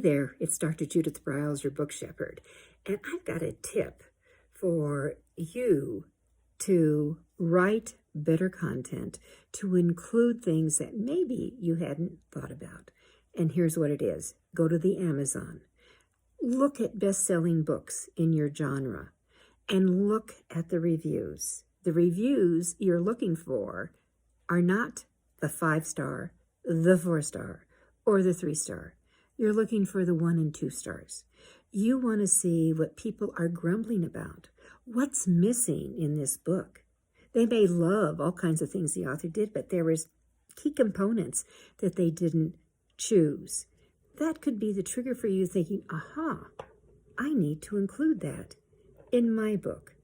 there, it's Dr. Judith Briles, your book shepherd, and I've got a tip for you to write better content, to include things that maybe you hadn't thought about. And here's what it is. Go to the Amazon. Look at best-selling books in your genre and look at the reviews. The reviews you're looking for are not the 5-star, the 4-star, or the 3-star. You're looking for the 1 and 2 stars. You want to see what people are grumbling about. What's missing in this book? They may love all kinds of things the author did, but there was key components that they didn't choose. That could be the trigger for you thinking, aha, I need to include that in my book.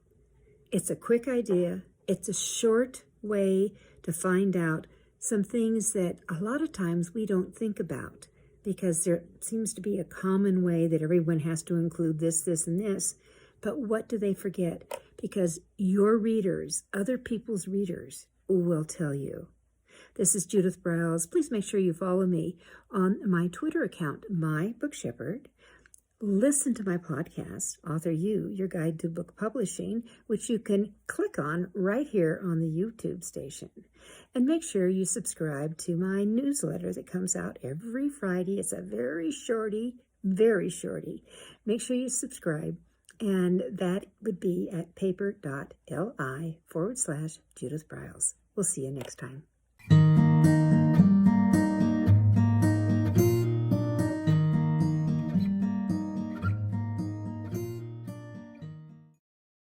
It's a quick idea. It's a short way to find out some things that a lot of times we don't think about, because there seems to be a common way that everyone has to include this, this, and this. But what do they forget? Because your readers, other people's readers, will tell you. This is Judith Briles. Please make sure you follow me on my Twitter account, My Book Shepherd. Listen to my podcast, Author You, Your Guide to Book Publishing, which you can click on right here on the YouTube station. And make sure you subscribe to my newsletter that comes out every Friday. It's a very shorty. Make sure you subscribe. And that would be at paper.li/Judith Briles. We'll see you next time.